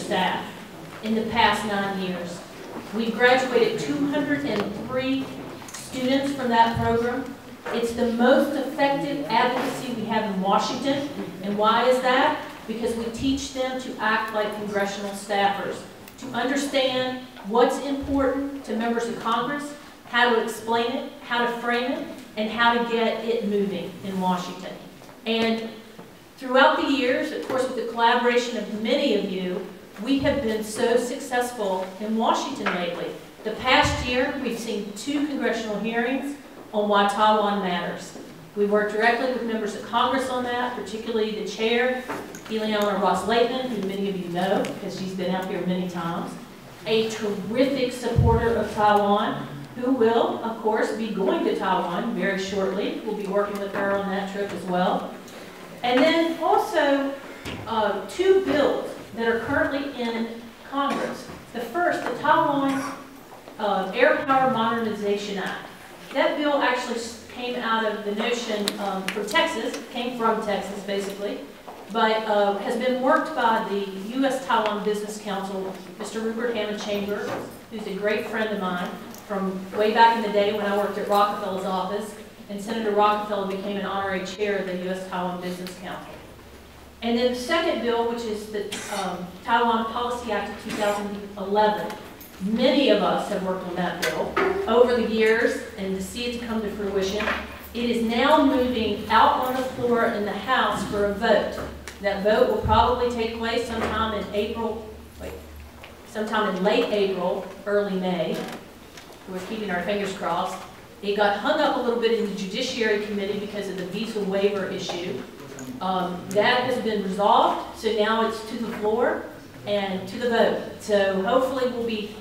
staff in the past 9 years. We graduated 203 students from that program. It's the most effective advocacy we have in Washington. And why is that? Because we teach them to act like congressional staffers, to understand what's important to members of Congress, how to explain it, how to frame it, and how to get it moving in Washington. And throughout the years, of course, with the collaboration of many of you, we have been so successful in Washington lately. The past year, we've seen 2 congressional hearings on why Taiwan matters. We worked directly with members of Congress on that, particularly the chair, Eleanor Ross-Lakeman, who many of you know because she's been out here many times, a terrific supporter of Taiwan, who will, of course, be going to Taiwan very shortly. We'll be working with her on that trip as well. And then also 2 bills that are currently in Congress. The first, the Taiwan Air Power Modernization Act. That bill actually came out of the notion from Texas, came from Texas basically, but has been worked by the U.S.-Taiwan Business Council, Mr. Rupert Hammond Chambers, who's a great friend of mine from way back in the day when I worked at Rockefeller's office, and Senator Rockefeller became an honorary chair of the U.S.-Taiwan Business Council. And then the second bill, which is the Taiwan Policy Act of 2011. Many of us have worked on that bill over the years, and to see it come to fruition. It is now moving out on the floor in the House for a vote. That vote will probably take place sometime in sometime in late April, early May. We're keeping our fingers crossed. It got hung up a little bit in the Judiciary Committee because of the visa waiver issue. That has been resolved, so now it's to the floor and to the vote. So hopefully we'll be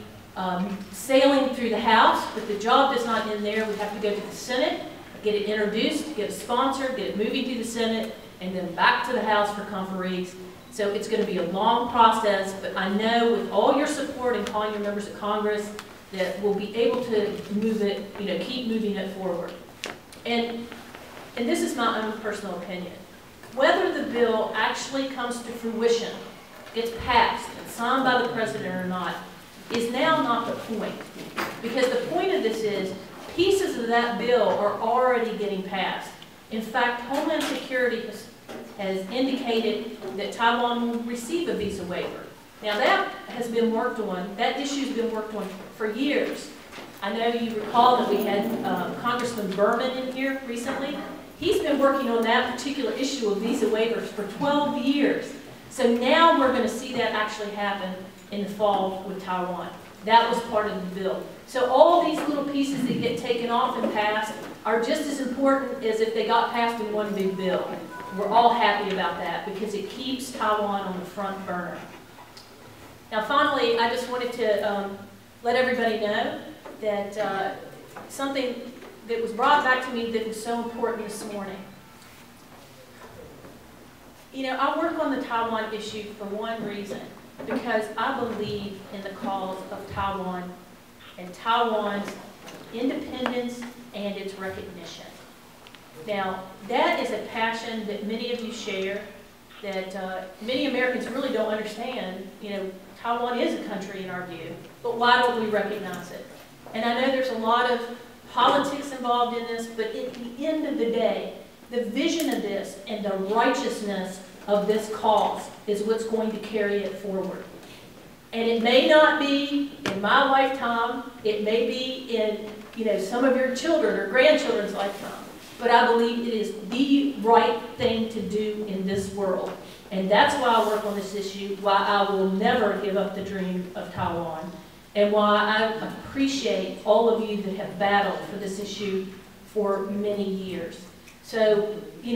sailing through the House, but the job does not end there. We have to go to the Senate, get it introduced, get it sponsored, get it moving through the Senate, and then back to the House for conferees. So it's going to be a long process, but I know with all your support and calling your members of Congress that we'll be able to move it, keep moving it forward. And this is my own personal opinion. Whether the bill actually comes to fruition, gets passed, and signed by the President or not, is now not the point. Because the point of this is, pieces of that bill are already getting passed. In fact, Homeland Security has indicated that Taiwan will receive a visa waiver. Now that has been worked on, that issue has been worked on for years. I know you recall that we had Congressman Berman in here recently. He's been working on that particular issue of visa waivers for 12 years. So now we're going to see that actually happen in the fall with Taiwan. That was part of the bill. So all these little pieces that get taken off and passed are just as important as if they got passed in one big bill. We're all happy about that because it keeps Taiwan on the front burner. Now finally, I just wanted to let everybody know that something that was brought back to me that was so important this morning. I work on the Taiwan issue for one reason, because I believe in the cause of Taiwan and Taiwan's independence and its recognition. Now, that is a passion that many of you share, that many Americans really don't understand. Taiwan is a country in our view, but why don't we recognize it? And I know there's a lot of politics involved in this, but at the end of the day, the vision of this and the righteousness of this cause is what's going to carry it forward. And it may not be in my lifetime, it may be in some of your children or grandchildren's lifetime, but I believe it is the right thing to do in this world. And that's why I work on this issue, why I will never give up the dream of Taiwan, and why I appreciate all of you that have battled for this issue for many years. So, in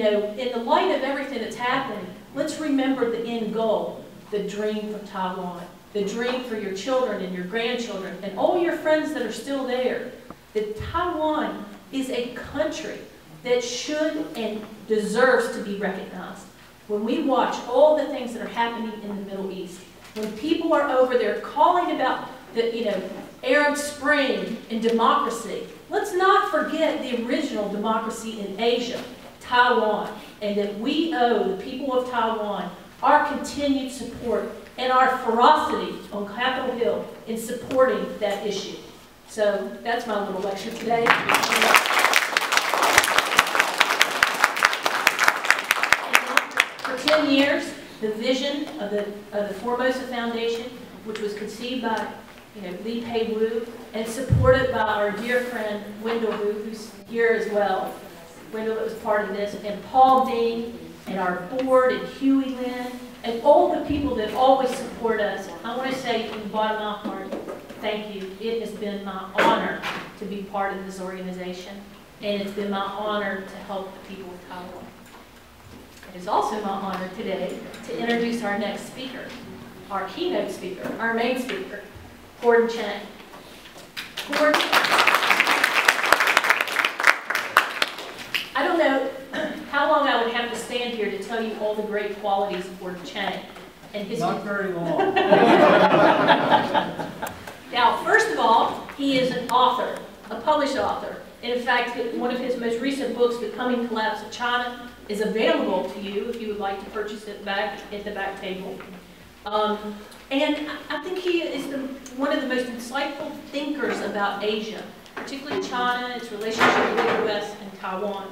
the light of everything that's happening, let's remember the end goal, the dream for Taiwan, the dream for your children and your grandchildren and all your friends that are still there, that Taiwan is a country that should and deserves to be recognized. When we watch all the things that are happening in the Middle East, when people are over there calling about the Arab Spring and democracy, let's not forget the original democracy in Asia, Taiwan, and that we owe the people of Taiwan our continued support and our ferocity on Capitol Hill in supporting that issue. So that's my little lecture today. For 10 years, the vision of the Formosa Foundation, which was conceived by Lee Pei-Wu and supported by our dear friend Wendell Wu, who's here as well. Wendell was part of this, and Paul Dean, and our board, and Huey Lynn, and all the people that always support us. I want to say from the bottom of my heart, thank you. It has been my honor to be part of this organization, and it's been my honor to help the people of Taiwan. It is also my honor today to introduce our next speaker, our keynote speaker, our main speaker, Gordon Chang. Gordon, I don't know how long I would have to stand here to tell you all the great qualities of Gordon Chang and his. Not very long. Now, first of all, he is an author, a published author. And in fact, one of his most recent books, The Coming Collapse of China, is available to you if you would like to purchase it back at the back table. And I think he is one of the most insightful thinkers about Asia, particularly China, its relationship with the U.S. and Taiwan.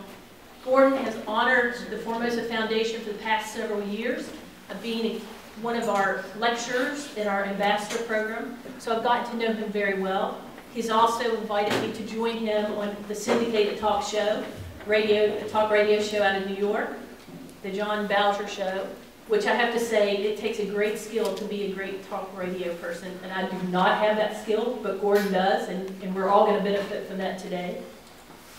Gordon has honored the Formosa Foundation for the past several years of being one of our lecturers in our ambassador program, so I've gotten to know him very well. He's also invited me to join him on the syndicated talk show, talk radio show out of New York, the John Bowser Show, which I have to say, it takes a great skill to be a great talk radio person, and I do not have that skill, but Gordon does, and we're all going to benefit from that today.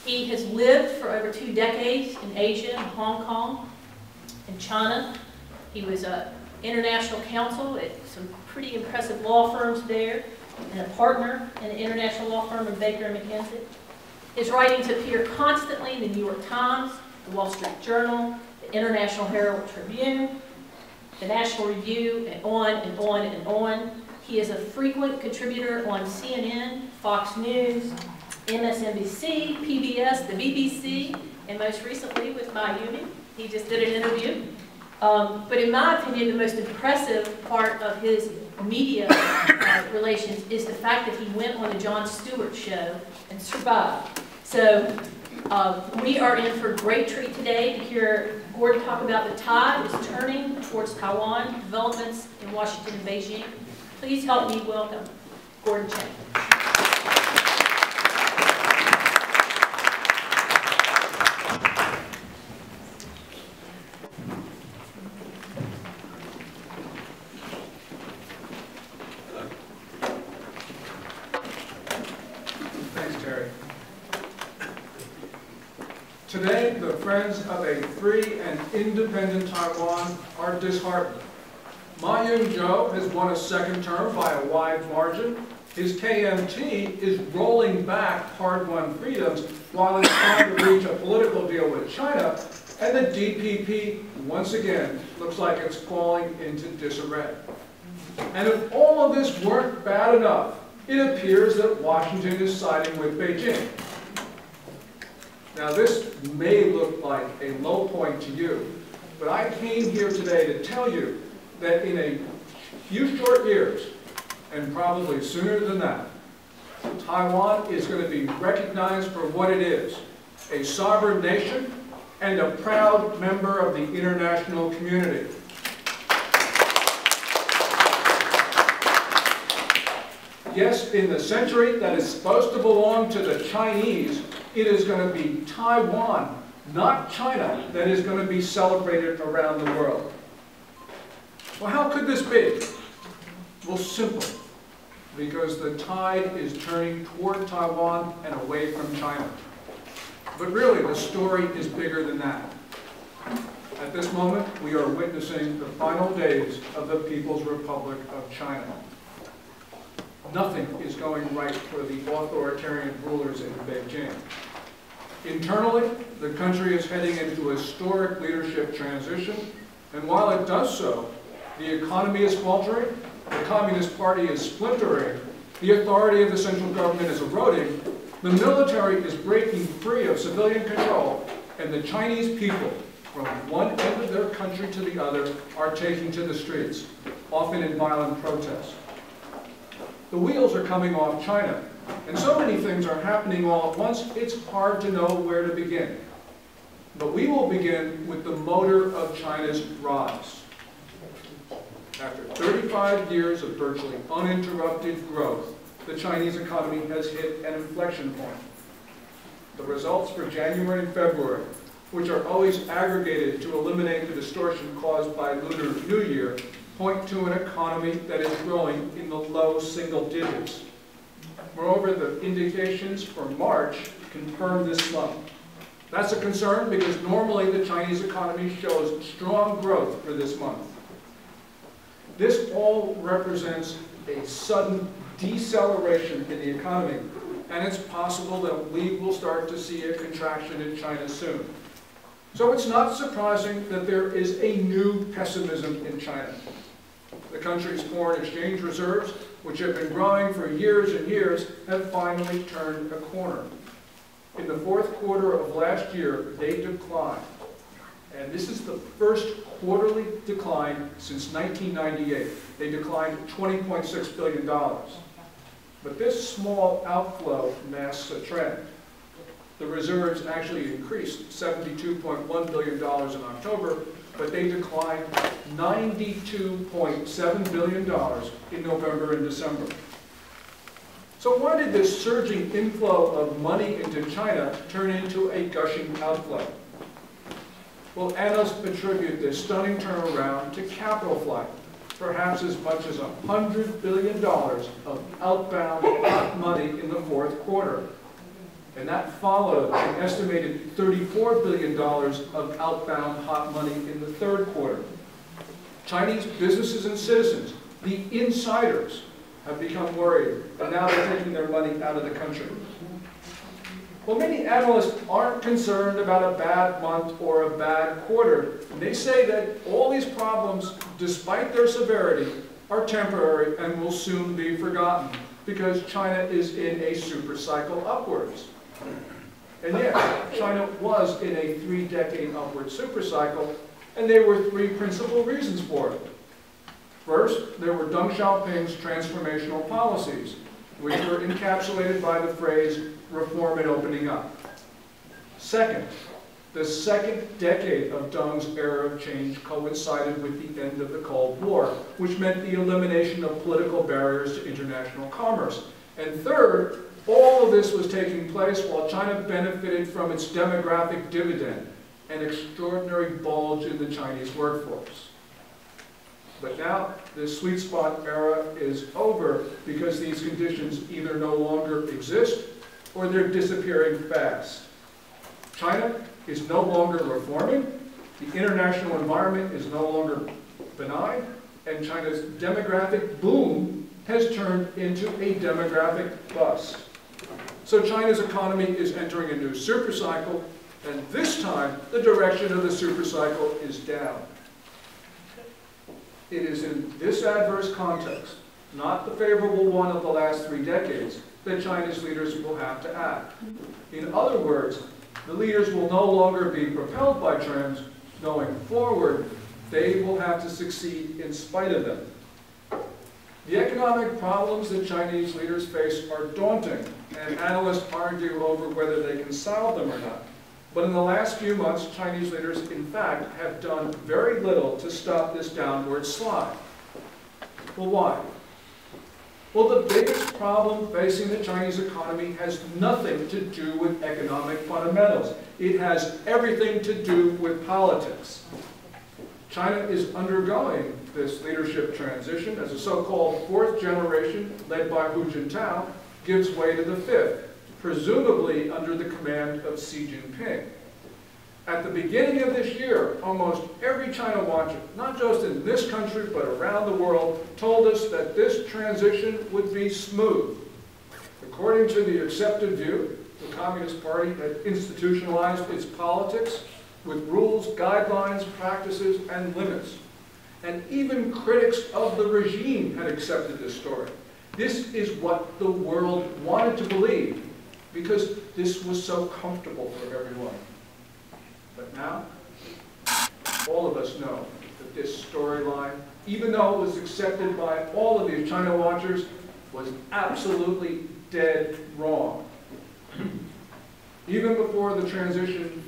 He has lived for over 2 decades in Asia, in Hong Kong, in China. He was an international counsel at some pretty impressive law firms there, and a partner in an international law firm of Baker & McKenzie. His writings appear constantly in the New York Times, the Wall Street Journal, the International Herald Tribune, the National Review, and on and on and on. He is a frequent contributor on CNN, Fox News, MSNBC, PBS, the BBC, and most recently with Mayumi. He just did an interview. But in my opinion, the most impressive part of his media relations is the fact that he went on the Jon Stewart show and survived. So we are in for a great treat today to hear Gordon talk about the tide is turning towards Taiwan, developments in Washington and Beijing. Please help me welcome Gordon Chang. Today, the friends of a free and independent Taiwan are disheartened. Ma Ying-jeou has won a second term by a wide margin. His KMT is rolling back hard-won freedoms while it's trying to reach a political deal with China, and the DPP, once again, looks like it's falling into disarray. And if all of this weren't bad enough, it appears that Washington is siding with Beijing. Now, this may look like a low point to you, but I came here today to tell you that in a few short years, and probably sooner than that, Taiwan is going to be recognized for what it is, a sovereign nation and a proud member of the international community. Yes, in the century that is supposed to belong to the Chinese, it is going to be Taiwan, not China, that is going to be celebrated around the world. Well, how could this be? Well, simple. Because the tide is turning toward Taiwan and away from China. But really, the story is bigger than that. At this moment, we are witnessing the final days of the People's Republic of China. Nothing is going right for the authoritarian rulers in Beijing. Internally, the country is heading into a historic leadership transition, and while it does so, the economy is faltering, the Communist Party is splintering, the authority of the central government is eroding, the military is breaking free of civilian control, and the Chinese people, from one end of their country to the other, are taking to the streets. often in violent protest. The wheels are coming off China, and so many things are happening all at once, it's hard to know where to begin. But we will begin with the motor of China's rise. After 35 years of virtually uninterrupted growth, the Chinese economy has hit an inflection point. The results for January and February, which are always aggregated to eliminate the distortion caused by Lunar New Year, point to an economy that is growing in the low single digits. Moreover, the indications for March confirm this slump. That's a concern because normally the Chinese economy shows strong growth for this month. This all represents a sudden deceleration in the economy, and it's possible that we will start to see a contraction in China soon. So it's not surprising that there is a new pessimism in China. The country's foreign exchange reserves, which have been growing for years and years, have finally turned a corner. In the fourth quarter of last year, they declined. And this is the first quarterly decline since 1998. They declined $20.6 billion. But this small outflow masks a trend. The reserves actually increased $72.1 billion in October, but they declined $92.7 billion in November and December. So why did this surging inflow of money into China turn into a gushing outflow? Well, analysts attribute this stunning turnaround to capital flight, perhaps as much as $100 billion of outbound hot money in the fourth quarter. And that followed an estimated $34 billion of outbound hot money in the third quarter. Chinese businesses and citizens, the insiders, have become worried, and now they're taking their money out of the country. Well, many analysts aren't concerned about a bad month or a bad quarter. They say that all these problems, despite their severity, are temporary and will soon be forgotten because China is in a super cycle upwards. And yes, China was in a 3-decade upward super cycle, and there were 3 principal reasons for it. First, there were Deng Xiaoping's transformational policies, which were encapsulated by the phrase, reform and opening up. Second, the second decade of Deng's era of change coincided with the end of the Cold War, which meant the elimination of political barriers to international commerce. And third, all of this was taking place while China benefited from its demographic dividend, an extraordinary bulge in the Chinese workforce. But now, this sweet spot era is over because these conditions either no longer exist or they're disappearing fast. China is no longer reforming, the international environment is no longer benign, and China's demographic boom has turned into a demographic bust. So China's economy is entering a new supercycle, and this time the direction of the supercycle is down. It is in this adverse context, not the favorable one of the last 3 decades, that China's leaders will have to act. In other words, the leaders will no longer be propelled by trends. Going forward, they will have to succeed in spite of them. The economic problems that Chinese leaders face are daunting, and analysts argue over whether they can solve them or not. But in the last few months, Chinese leaders, in fact, have done very little to stop this downward slide. Well, why? Well, the biggest problem facing the Chinese economy has nothing to do with economic fundamentals. It has everything to do with politics. China is undergoing this leadership transition as a so-called 4th generation, led by Hu Jintao, gives way to the 5th, presumably under the command of Xi Jinping. At the beginning of this year, almost every China watcher, not just in this country but around the world, told us that this transition would be smooth. According to the accepted view, the Communist Party had institutionalized its politics with rules, guidelines, practices, and limits. And even critics of the regime had accepted this story. This is what the world wanted to believe, because this was so comfortable for everyone. But now, all of us know that this storyline, even though it was accepted by all of these China watchers, was absolutely dead wrong. Even before the transition,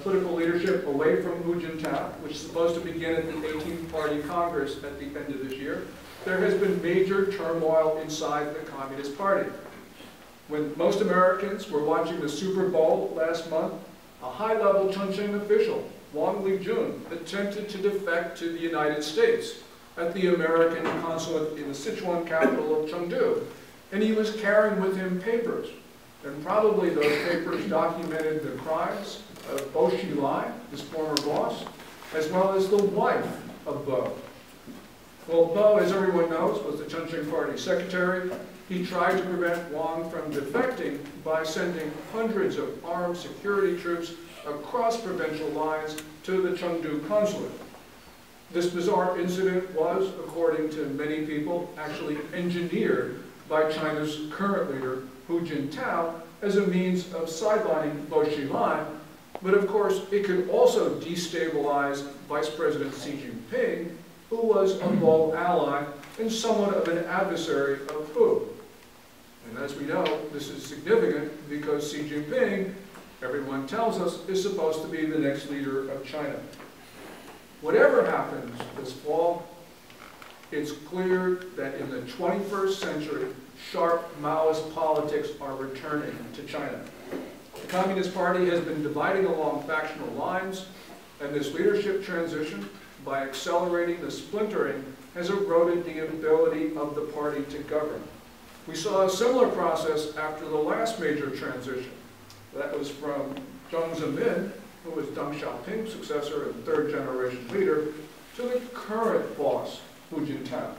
political leadership away from Hu Jintao, which is supposed to begin at the 18th Party Congress at the end of this year, there has been major turmoil inside the Communist Party. When most Americans were watching the Super Bowl last month, a high-level Chongqing official, Wang Lijun, attempted to defect to the United States at the American consulate in the Sichuan capital of Chengdu, and he was carrying with him papers. And probably those papers documented the crimes of Bo Xilai, his former boss, as well as the wife of Bo. Well, Bo, as everyone knows, was the Chongqing Party secretary. He tried to prevent Wang from defecting by sending hundreds of armed security troops across provincial lines to the Chengdu consulate. This bizarre incident was, according to many people, actually engineered by China's current leader, Hu Jintao, as a means of sidelining Bo Xilai, but of course it could also destabilize Vice President Xi Jinping, who was a loyal ally and somewhat of an adversary of Hu. And as we know, this is significant because Xi Jinping, everyone tells us, is supposed to be the next leader of China. Whatever happens this fall, it's clear that in the 21st century, sharp Maoist politics are returning to China. The Communist Party has been dividing along factional lines, and this leadership transition, by accelerating the splintering, has eroded the ability of the party to govern. We saw a similar process after the last major transition. That was from Jiang Zemin, who was Deng Xiaoping's successor and third-generation leader, to the current boss, Hu Jintao.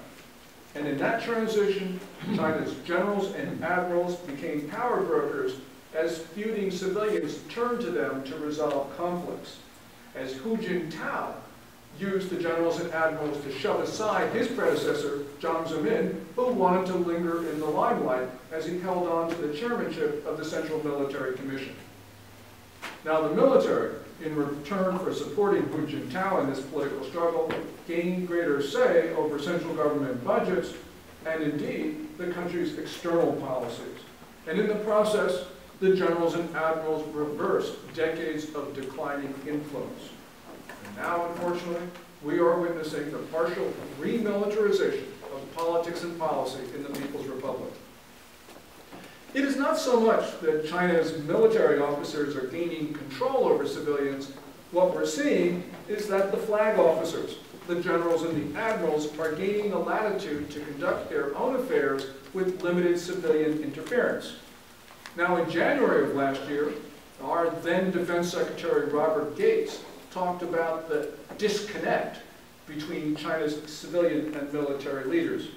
And in that transition, China's generals and admirals became power brokers as feuding civilians turned to them to resolve conflicts. As Hu Jintao used the generals and admirals to shove aside his predecessor, Jiang Zemin, who wanted to linger in the limelight as he held on to the chairmanship of the Central Military Commission. Now the military, in return for supporting Hu Jintao in this political struggle, gained greater say over central government budgets and indeed the country's external policies. And in the process, the generals and admirals reversed decades of declining influence. And now, unfortunately, we are witnessing the partial remilitarization of politics and policy in the People's Republic. It is not so much that China's military officers are gaining control over civilians. What we're seeing is that the flag officers, the generals and the admirals, are gaining the latitude to conduct their own affairs with limited civilian interference. Now, in January of last year, our then Defense Secretary Robert Gates talked about the disconnect between China's civilian and military leaders.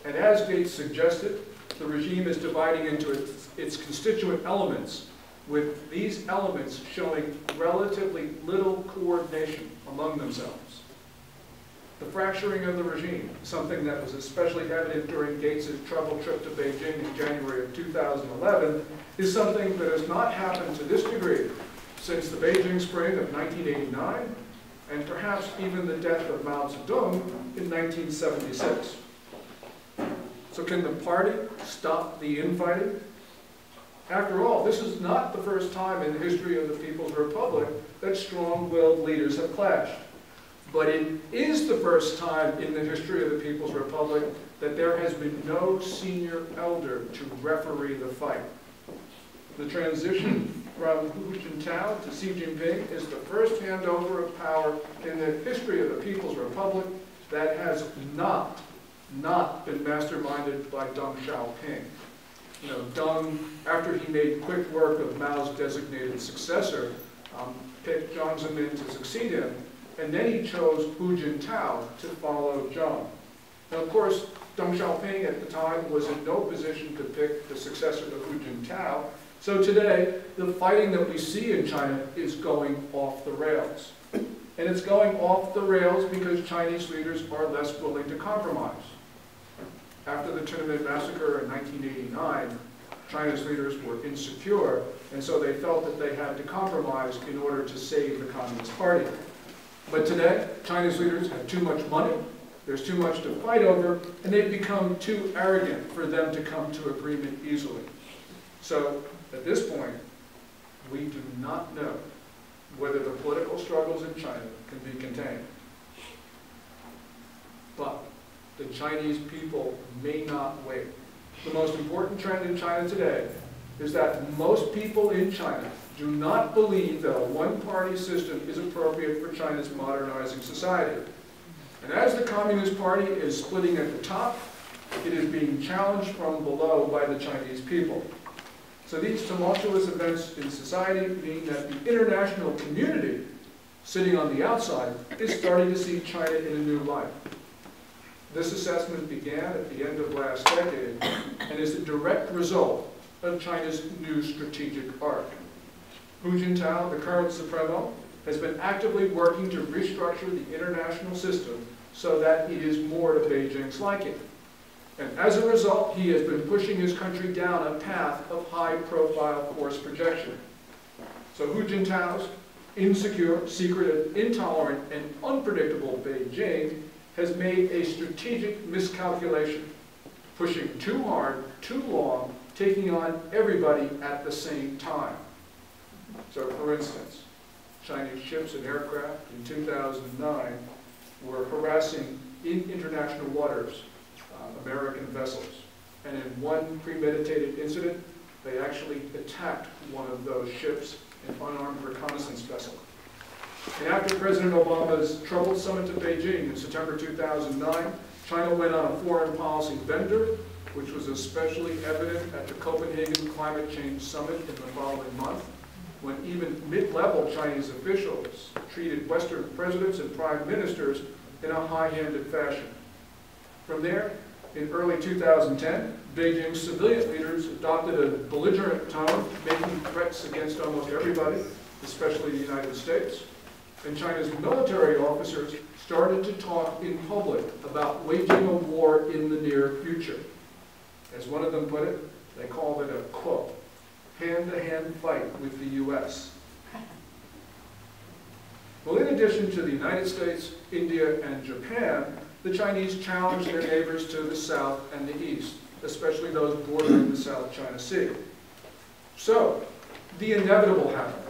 And as Gates suggested, the regime is dividing into its constituent elements, with these elements showing relatively little coordination among themselves. The fracturing of the regime, something that was especially evident during Gates' trouble trip to Beijing in January of 2011, is something that has not happened to this degree since the Beijing Spring of 1989, and perhaps even the death of Mao Zedong in 1976. So can the party stop the infighting? After all, this is not the first time in the history of the People's Republic that strong-willed leaders have clashed. But it is the first time in the history of the People's Republic that there has been no senior elder to referee the fight. The transition from Hu Jintao to Xi Jinping is the first handover of power in the history of the People's Republic that has not been masterminded by Deng Xiaoping. You know, Deng, after he made quick work of Mao's designated successor, picked Jiang Zemin to succeed him, and then he chose Hu Jintao to follow Jiang. Now, of course, Deng Xiaoping at the time was in no position to pick the successor to Hu Jintao, so today, the fighting that we see in China is going off the rails. And it's going off the rails because Chinese leaders are less willing to compromise. After the Tiananmen massacre in 1989, China's leaders were insecure, and so they felt that they had to compromise in order to save the Communist Party. But today, China's leaders have too much money, there's too much to fight over, and they've become too arrogant for them to come to agreement easily. So, at this point, we do not know whether the political struggles in China can be contained. But the Chinese people may not wait. The most important trend in China today is that most people in China do not believe that a one-party system is appropriate for China's modernizing society. And as the Communist Party is splitting at the top, it is being challenged from below by the Chinese people. So these tumultuous events in society mean that the international community, sitting on the outside, is starting to see China in a new light. This assessment began at the end of last decade and is a direct result of China's new strategic arc. Hu Jintao, the current Supremo, has been actively working to restructure the international system so that it is more to Beijing's liking. And as a result, he has been pushing his country down a path of high-profile force projection. So Hu Jintao's insecure, secretive, intolerant, and unpredictable Beijing has made a strategic miscalculation, pushing too hard, too long, taking on everybody at the same time. So for instance, Chinese ships and aircraft in 2009 were harassing in international waters American vessels. And in one premeditated incident, they actually attacked one of those ships, an unarmed reconnaissance vessel. And after President Obama's troubled summit to Beijing in September 2009, China went on a foreign policy bender, which was especially evident at the Copenhagen Climate Change Summit in the following month, when even mid-level Chinese officials treated Western presidents and prime ministers in a high-handed fashion. From there, in early 2010, Beijing's civilian leaders adopted a belligerent tone, making threats against almost everybody, especially the United States. And China's military officers started to talk in public about waging a war in the near future. As one of them put it, they called it a, quote, hand-to-hand fight with the U.S. Well, in addition to the United States, India, and Japan, the Chinese challenged their neighbors to the south and the east, especially those bordering the South China Sea. So, the inevitable happened.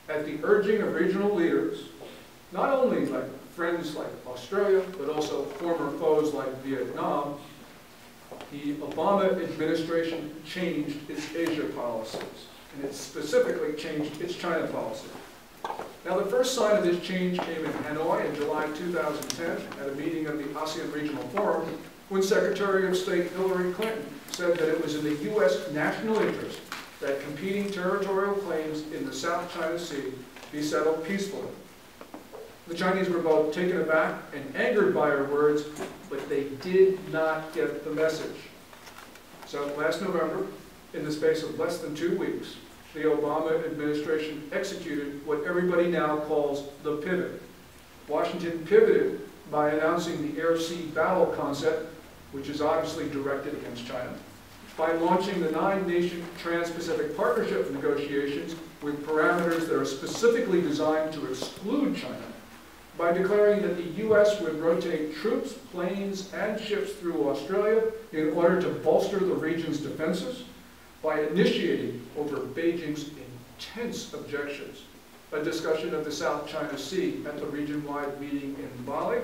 At the urging of regional leaders, not only like friends like Australia, but also former foes like Vietnam, the Obama administration changed its Asia policies, and it specifically changed its China policy. Now, the first sign of this change came in Hanoi in July 2010 at a meeting of the ASEAN Regional Forum, when Secretary of State Hillary Clinton said that it was in the U.S. national interest that competing territorial claims in the South China Sea be settled peacefully. The Chinese were both taken aback and angered by her words, but they did not get the message. So last November, in the space of less than 2 weeks, the Obama administration executed what everybody now calls the pivot. Washington pivoted by announcing the air-sea battle concept, which is obviously directed against China, by launching the 9-nation Trans-Pacific Partnership negotiations with parameters that are specifically designed to exclude China, by declaring that the U.S. would rotate troops, planes, and ships through Australia in order to bolster the region's defenses, by initiating, over Beijing's intense objections, a discussion of the South China Sea at the region-wide meeting in Bali,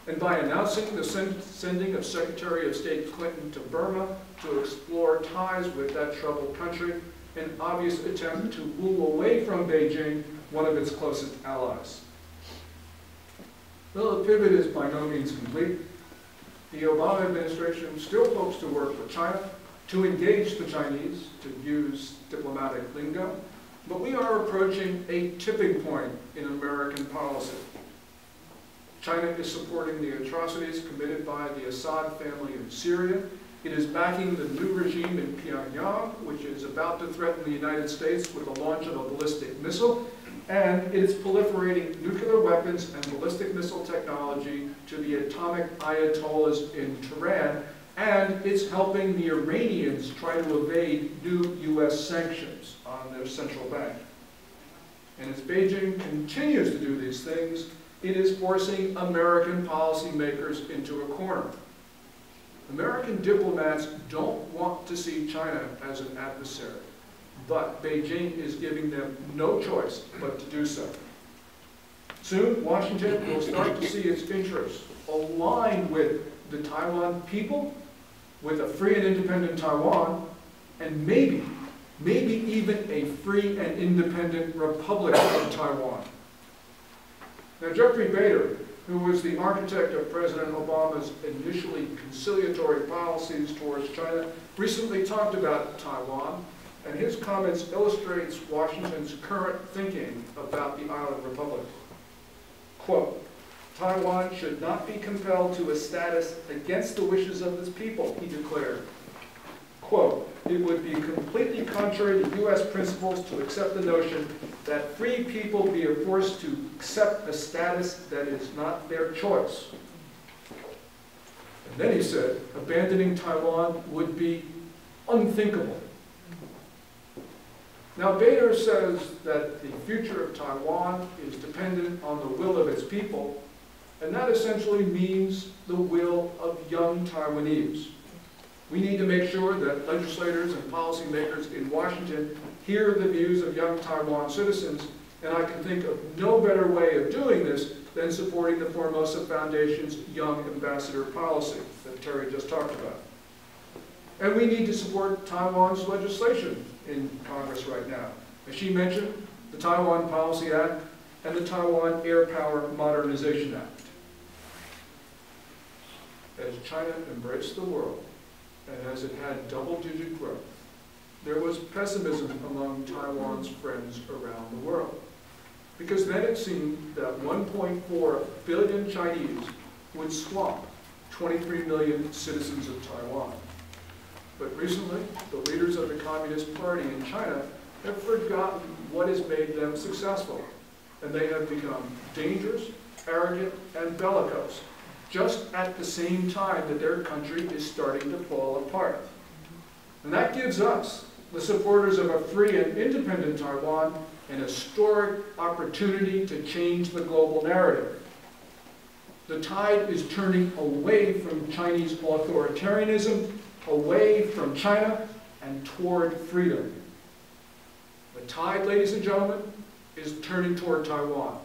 and by announcing the sending of Secretary of State Clinton to Burma to explore ties with that troubled country, an obvious attempt to woo away from Beijing, one of its closest allies. Though the pivot is by no means complete, the Obama administration still hopes to work with China, to engage the Chinese, to use diplomatic lingo, but we are approaching a tipping point in American policy. China is supporting the atrocities committed by the Assad family in Syria. It is backing the new regime in Pyongyang, which is about to threaten the United States with the launch of a ballistic missile, and it is proliferating nuclear weapons and ballistic missile technology to the atomic ayatollahs in Tehran, and it's helping the Iranians try to evade new U.S. sanctions on their central bank. And as Beijing continues to do these things, it is forcing American policymakers into a corner. American diplomats don't want to see China as an adversary, but Beijing is giving them no choice but to do so. Soon, Washington will start to see its interests aligned with the Taiwan people, with a free and independent Taiwan, and maybe even a free and independent Republic of Taiwan. Now, Jeffrey Bader, who was the architect of President Obama's initially conciliatory policies towards China, recently talked about Taiwan, and his comments illustrates Washington's current thinking about the island republic. Quote, Taiwan should not be compelled to a status against the wishes of its people, he declared. Quote, it would be completely contrary to U.S. principles to accept the notion that free people be forced to accept a status that is not their choice. And then he said, abandoning Taiwan would be unthinkable. Now, Bader says that the future of Taiwan is dependent on the will of its people, and that essentially means the will of young Taiwanese. We need to make sure that legislators and policymakers in Washington hear the views of young Taiwan citizens, and I can think of no better way of doing this than supporting the Formosa Foundation's Young Ambassador policy that Terry just talked about. And we need to support Taiwan's legislation in Congress right now. As she mentioned, the Taiwan Policy Act and the Taiwan Air Power Modernization Act. As China embraced the world, and as it had double-digit growth, there was pessimism among Taiwan's friends around the world. Because then it seemed that 1.4 billion Chinese would swamp 23 million citizens of Taiwan. But recently, the leaders of the Communist Party in China have forgotten what has made them successful, and they have become dangerous, arrogant, and bellicose, just at the same time that their country is starting to fall apart. And that gives us, the supporters of a free and independent Taiwan, an historic opportunity to change the global narrative. The tide is turning away from Chinese authoritarianism, away from China, and toward freedom. The tide, ladies and gentlemen, is turning toward Taiwan.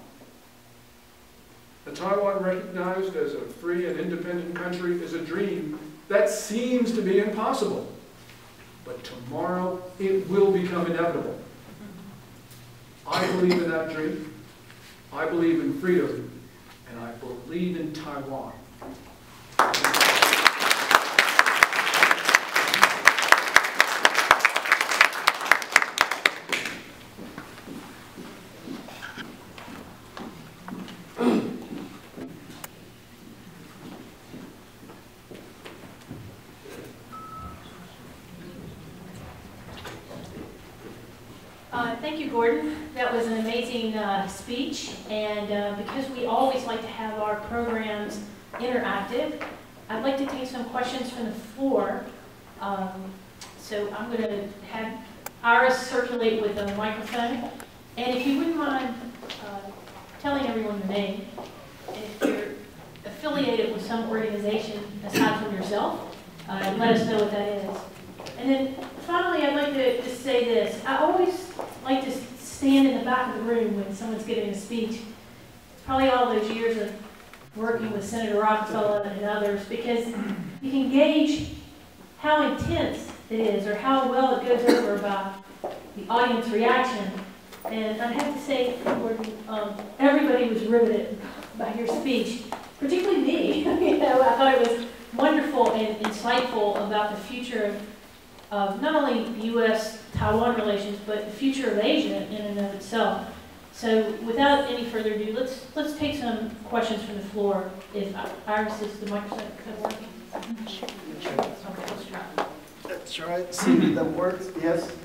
A Taiwan recognized as a free and independent country is a dream that seems to be impossible. But tomorrow, it will become inevitable. I believe in that dream. I believe in freedom. And I believe in Taiwan. Thank you, Gordon. That was an amazing speech, and because we always like to have our programs interactive, I'd like to take some questions from the floor. So I'm going to have Iris circulate with a microphone, and if you wouldn't mind telling everyone your name, and if you're affiliated with some organization aside from yourself, let us know what that is. And then finally, I'd like to just say this. I always like to stand in the back of the room when someone's giving a speech. It's probably all those years of working with Senator Rockefeller and others, because you can gauge how intense it is or how well it goes over by the audience reaction. And I have to say, Gordon, everybody was riveted by your speech, particularly me. You know, I thought it was wonderful and insightful about the future of not only U.S.-Taiwan relations, but the future of Asia in and of itself. So without any further ado, let's take some questions from the floor. If Iris, is the microphone working? Okay, let's try. Let's try. See the words, yes?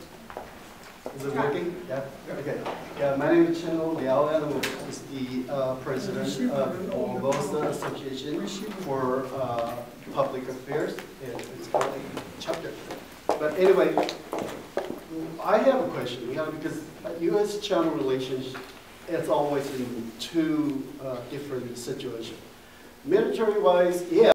Is it working? Yeah? Okay. Yeah, my name is Chang Liao, and I'm the president of the Formosa Association for Public Affairs. It's called chapter. But anyway, I have a question, because U.S.-China relations, it's always in two different situations. Military-wise, yeah.